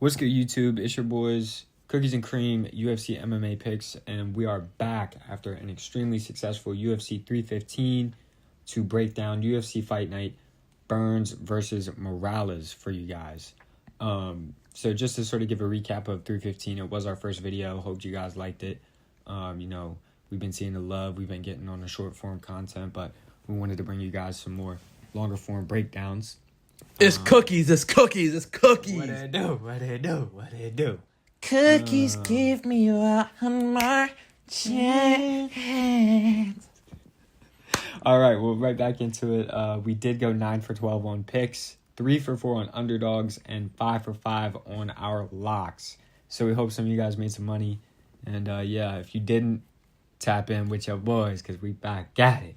What's good, YouTube? It's your boys, Cookies and Cream, UFC MMA picks, and we are back after an extremely successful UFC 315 to break down UFC Fight Night Burns versus Morales for you guys. So just to sort of give a recap of 315, it was our first video. Hope you guys liked it. We've been seeing the love. We've been getting on the short form content, but we wanted to bring you guys some more longer form breakdowns. It's cookies. What it do? Cookies give me one more chance. All right, well, right back into it. We did go 9 for 12 on picks, 3 for 4 on underdogs, and 5 for 5 on our locks. So we hope some of you guys made some money. And if you didn't, tap in with your boys because we back at it.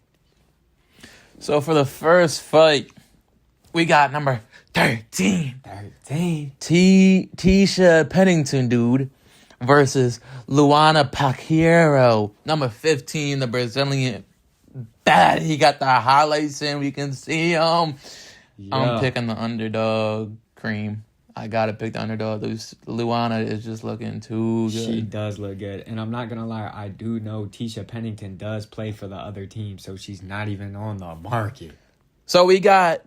So for the first fight, we got number 13. Tisha Pennington, dude, versus Luana Pacquiao. Number 15, the Brazilian. Bad. He got the highlights in. We can see him. Yeah. I'm picking the underdog, Cream. I got to pick the underdog. Luana is just looking too good. She does look good. And I'm not going to lie, I do know Tisha Pennington does play for the other team, so she's not even on the market. So we got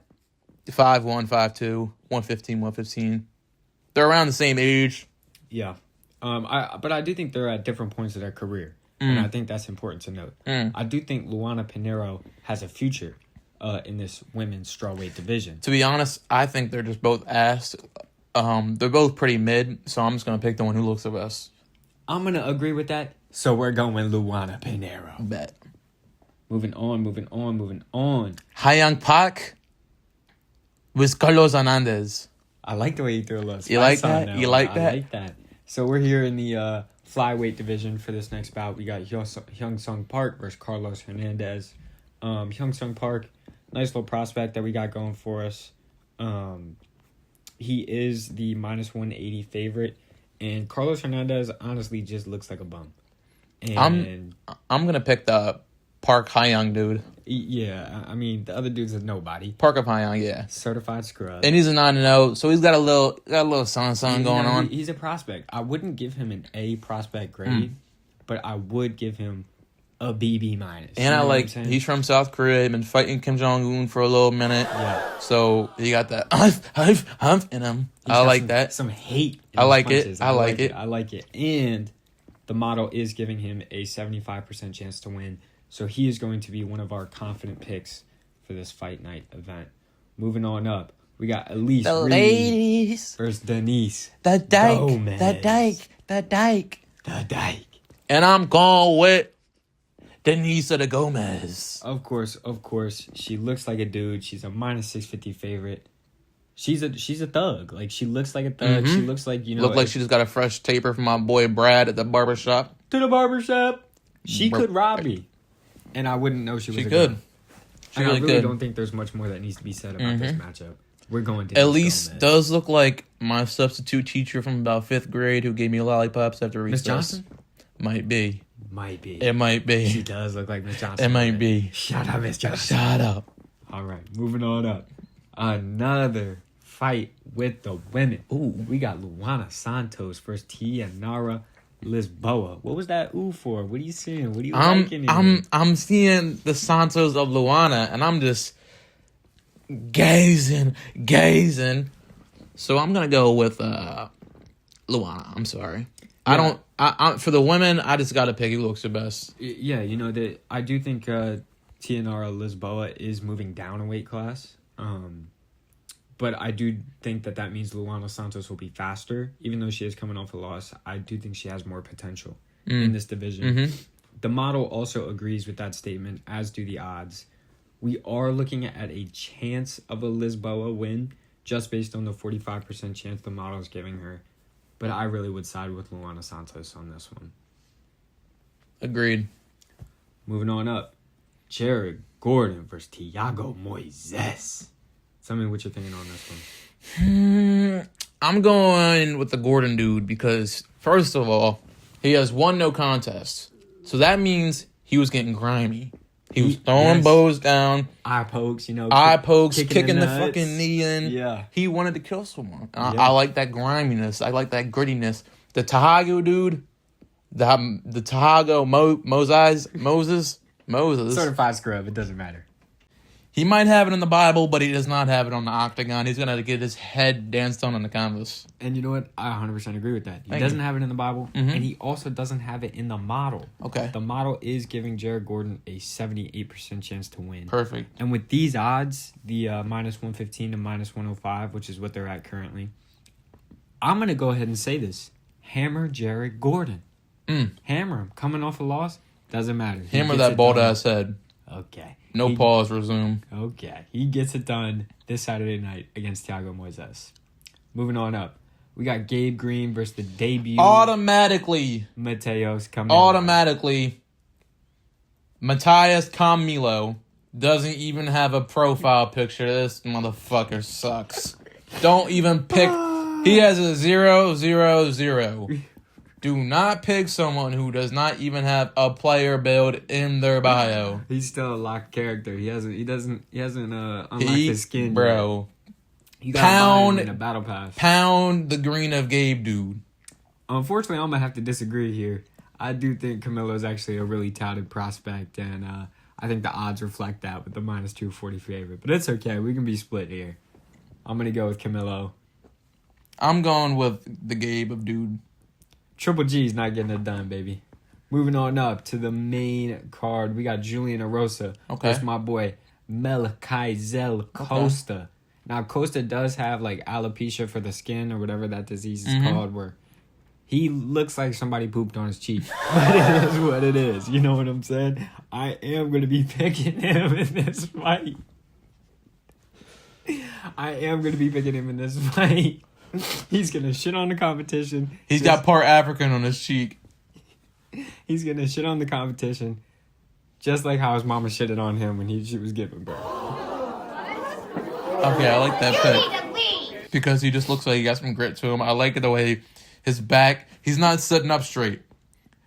5'1", 5'2", 115, 115. They're around the same age. Yeah. But I do think they're at different points of their career. And I think that's important to note. I do think Luana Pinheiro has a future in this women's strawweight division. To be honest, I think they're just both ass. They're both pretty mid, so I'm just going to pick the one who looks the best. I'm going to agree with that. So we're going Luana Pinheiro. Bet. Moving on. Young Pak with Carlos Hernandez. I like the way you threw a little spice. You like that? Now. You like that? I like that. So we're here in the flyweight division for this next bout. We got Hyung Sung Park versus Carlos Hernandez. Hyung Sung Park, nice little prospect that we got going for us. He is the minus 180 favorite, and Carlos Hernandez honestly just looks like a bum. And I'm gonna pick the Park Hyung dude. Yeah, I mean the other dude's a nobody. Park of Hyung, yeah, certified scrub, and he's a 9-0, so he's got a little sun going on. He's a prospect. I wouldn't give him an A prospect grade, but I would give him a BB minus. And I like he's from South Korea. He's been fighting Kim Jong-un for a little minute. Yeah. So he got that humph in him. I like that. Some hate. I like it. I like it. I like it. And the model is giving him a 75% chance to win. So he is going to be one of our confident picks for this fight night event. Moving on up, we got Elise the ladies versus Denise. The dyke. And I'm going with Denise the Gomez. Of course. She looks like a dude. She's a minus 650 favorite. She's a thug. Like, she looks like a thug. She looks like, Look like she just got a fresh taper from my boy Brad at the barbershop. To the barbershop. She could rob me. And I wouldn't know she was a good. I really don't think there's much more that needs to be said about this matchup. We're going to Elise does look like my substitute teacher from about 5th grade who gave me lollipops after recess. Miss Johnson? Might be. It might be. She does look like Miss Johnson. It might be. Shut up, Miss Johnson. Shut up. All right, moving on up. Another fight with the women. Ooh. We got Luana Santos versus Tianara Lisboa. What was that ooh for? What are you seeing? What are you liking? I'm seeing the Santos of Luana, and I'm just gazing. So I'm gonna go with Luana. I'm sorry. Yeah. I for the women, I just gotta pick who looks the best. Yeah, I do think Tianara Lisboa is moving down a weight class. But I do think that means Luana Santos will be faster. Even though she is coming off a loss, I do think she has more potential in this division. The model also agrees with that statement, as do the odds. We are looking at a chance of a Lisboa win, just based on the 45% chance the model is giving her. But I really would side with Luana Santos on this one. Agreed. Moving on up. Jared Gordon versus Thiago Moises. Tell me what you're thinking on this one. I'm going with the Gordon dude because, first of all, he has 1 no contest. So that means he was getting grimy. He was throwing bows down. Eye pokes, Kicking the fucking knee in. Yeah. He wanted to kill someone. I like that griminess. I like that grittiness. The Tahago dude, the Tahago Moses. Certified scrub, it doesn't matter. He might have it in the Bible, but he does not have it on the octagon. He's going to get his head danced on the canvas. And you know what? I 100% agree with that. He doesn't have it in the Bible, and he also doesn't have it in the model. Okay. The model is giving Jared Gordon a 78% chance to win. Perfect. And with these odds, the minus 115 to minus 105, which is what they're at currently, I'm going to go ahead and say this. Hammer Jared Gordon. Hammer him. Coming off a loss, doesn't matter. Hammer that bald-ass head. Okay. No pause, resume. Okay. He gets it done this Saturday night against Thiago Moises. Moving on up. We got Gabe Green versus the debut. Automatically. Mateos coming Automatically. Matthias Camilo doesn't even have a profile picture. This motherfucker sucks. Don't even pick. He has a 0-0-0. Do not pick someone who does not even have a player build in their bio. He's still a locked character. He hasn't unlocked his skin. Bro. Yet. You got in a battle pass. Pound the green of Gabe, dude. Unfortunately, I'm gonna have to disagree here. I do think Camilo is actually a really touted prospect, and I think the odds reflect that with the minus 240 favorite. But it's okay. We can be split here. I'm gonna go with Camilo. I'm going with the Gabe of dude. Triple G's not getting it done, baby. Moving on up to the main card, we got Julian Erosa. Okay. That's my boy, Melchizel Costa. Okay. Now, Costa does have, alopecia for the skin or whatever that disease is called, where he looks like somebody pooped on his cheek. But it is what it is. You know what I'm saying? I am going to be picking him in this fight. He's going to shit on the competition. He's got part African on his cheek. He's going to shit on the competition just like how his mama shitted on him when she was giving birth. Okay, I like that pick. Because he just looks like he got some grit to him. I like the way his back, he's not sitting up straight.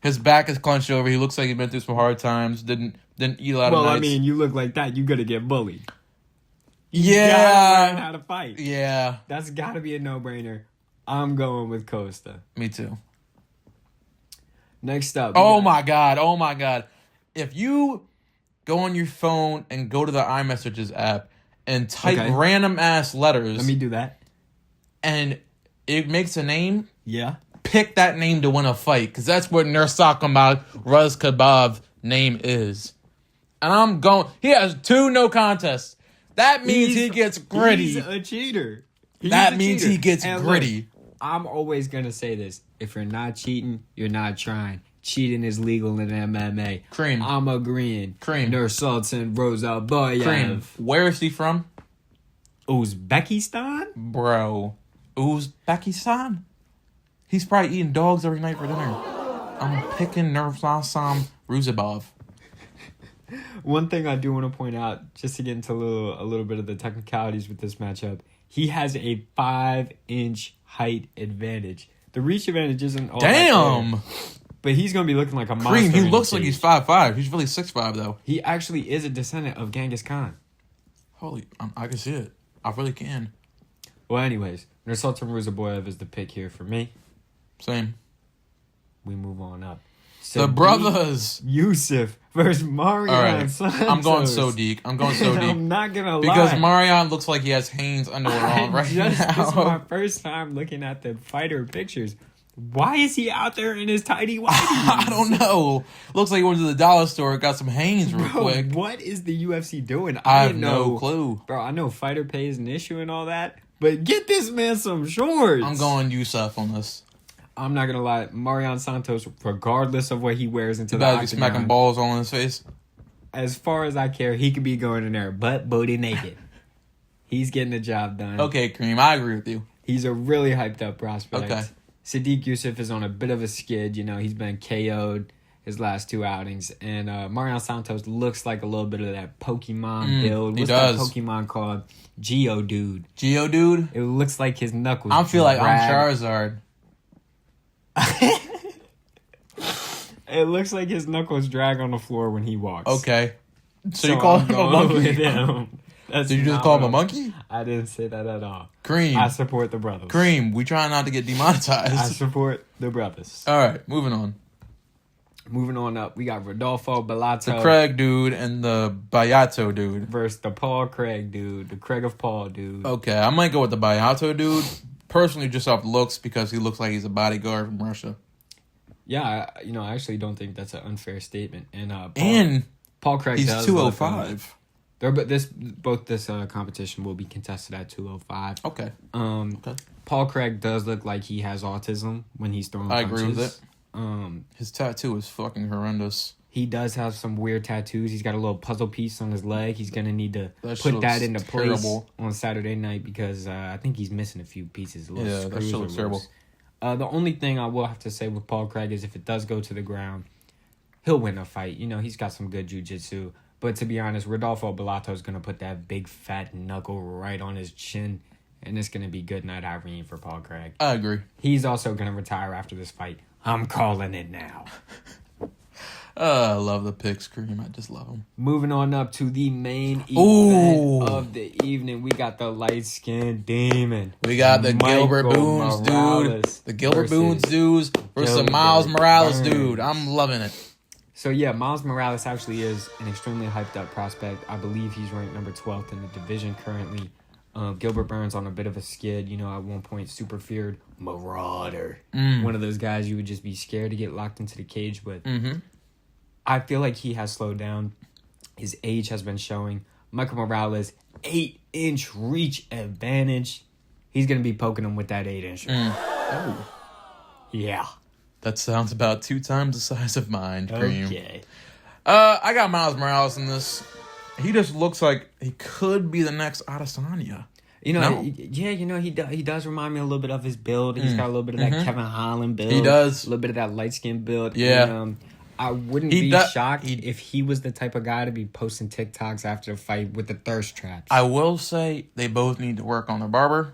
His back is clenched over. He looks like he's been through some hard times. Didn't eat a lot of nights. Well, I mean, you look like that, you're going to get bullied. Yeah. You gotta learn how to fight. Yeah. That's gotta be a no-brainer. I'm going with Costa. Me too. Next up. Oh my God. If you go on your phone and go to the iMessages app and type random ass letters. Let me do that. And it makes a name. Yeah. Pick that name to win a fight. Because that's what Nursakamag Razkabov name is. And I'm going. He has 2 no contests. That means he gets gritty. He's a cheater. He gets gritty. Look, I'm always going to say this. If you're not cheating, you're not trying. Cheating is legal in MMA. Cream. I'm agreeing. Cream. Nursultan Rozabayev. Cream. Where is he from? Uzbekistan? Bro. Uzbekistan? He's probably eating dogs every night for dinner. I'm picking Nursultan Rozabayev. One thing I do want to point out, just to get into a little bit of the technicalities with this matchup, he has a 5-inch height advantage. The reach advantage isn't all damn. that clear, but he's going to be looking like a monster. Cream, he looks like he's 5'5". He's really 6'5", though. He actually is a descendant of Genghis Khan. Holy, I can see it. I really can. Well, anyways, Nursultan Rozabayev is the pick here for me. Same. We move on up. The brothers. Yusuf versus Marion. All right. Santos. I'm going so deep. I'm not going to lie. Because Marion looks like he has Hanes underwear on right now. This is my first time looking at the fighter pictures. Why is he out there in his tidy whities? I don't know. Looks like he went to the dollar store, got some Hanes real quick. What is the UFC doing? I have no clue. Bro, I know fighter pay is an issue and all that, but get this man some shorts. I'm going Yusuf on this. I'm not going to lie. Marion Santos, regardless of what he wears into the octagon, smacking balls all in his face. As far as I care, he could be going in there butt booty naked. He's getting the job done. Okay, Kareem, I agree with you. He's a really hyped up prospect. Okay. Sadiq Yusuf is on a bit of a skid. You know, he's been KO'd his last 2 outings. And Marion Santos looks like a little bit of that Pokemon build. What's that Pokemon called? Geodude. Geodude? It looks like his knuckles. I feel like I'm Charizard. It looks like his knuckles drag on the floor when he walks. Okay. So you call I'm him a going monkey? with him. That's Did you just not call him what a monkey? I didn't say that at all. Cream. I support the brothers. Cream. We try not to get I demonetized. support the brothers. All right, moving on. Moving on up, we got Rodolfo The Bellato Craig dude and the Bayato dude. versus the Paul Craig dude, the Craig of Paul dude. Okay, I might go with the Bayato dude. Personally, just off looks, because he looks like he's a bodyguard from Russia. Yeah, I actually don't think that's an unfair statement. And Paul Craig he's does 205. Both this competition will be contested at 205. Okay. Okay. Paul Craig does look like he has autism when he's throwing I punches. agree with it. His tattoo is fucking horrendous. He does have some weird tattoos. He's got a little puzzle piece on his leg. He's going to need to That put shit that looks into terrible. place on Saturday night because I think he's missing a few pieces. A little Yeah, that screws shit are looks loose. terrible. The only thing I will have to say with Paul Craig is if it does go to the ground, he'll win a fight. He's got some good jiu-jitsu. But to be honest, Rodolfo Bellato is going to put that big fat knuckle right on his chin, and it's going to be good night Irene for Paul Craig. I agree. He's also going to retire after this fight. I'm calling it now. I love the picks, Cream. I just love them. Moving on up to the main Ooh. event of the evening, we got the light-skinned demon. We got the Michael Gilbert Boones Morales dude. The Gilbert versus Boones dudes versus the Gilbert Miles Morales Burns. dude. I'm loving it. So yeah, Miles Morales actually is an extremely hyped up prospect. I believe he's ranked number 12th in the division currently. Gilbert Burns on a bit of a skid. At one point super feared Marauder. One of those guys you would just be scared to get locked into the cage with. Mm-hmm. I feel like he has slowed down. His age has been showing. Michael Morales, 8-inch reach advantage. He's going to be poking him with that 8-inch. Oh. Yeah. That sounds about 2 times the size of mine, Cream. Okay. I got Miles Morales in this. He just looks like he could be the next Adesanya. He does remind me a little bit of his build. He's got a little bit of that Kevin Holland build. He does. A little bit of that light-skinned build. Yeah. And, I wouldn't He be does- shocked if he was the type of guy to be posting TikToks after the fight with the thirst traps. I will say they both need to work on their barber.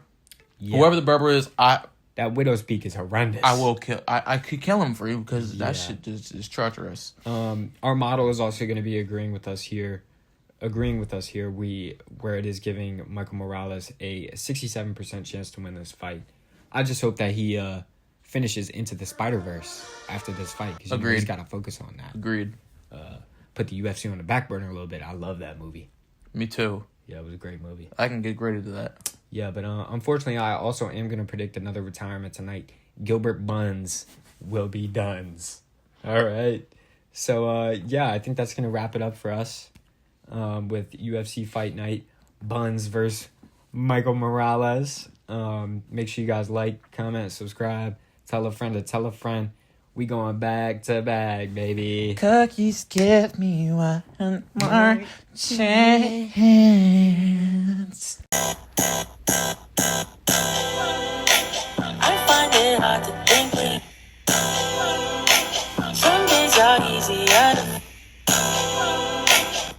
Yeah. Whoever the barber is, That widow's peak is horrendous. I will kill. I could kill him for you because that shit just is treacherous. Our model is also going to be agreeing with us here. Where it is giving Michael Morales a 67% chance to win this fight. I just hope that he finishes Into the Spider-Verse after this fight because he's got to focus on that. Agreed. Put the UFC on the back burner a little bit. I love that movie. Me too. Yeah, it was a great movie. I can get graded to that. Yeah, but unfortunately, I also am going to predict another retirement tonight. Gilbert Buns will be dones. All right. So, I think that's going to wrap it up for us with UFC Fight Night. Buns versus Michael Morales. Make sure you guys like, comment, subscribe. Tell a friend to tell a friend. We going back to back, baby. Cookies give me one more chance.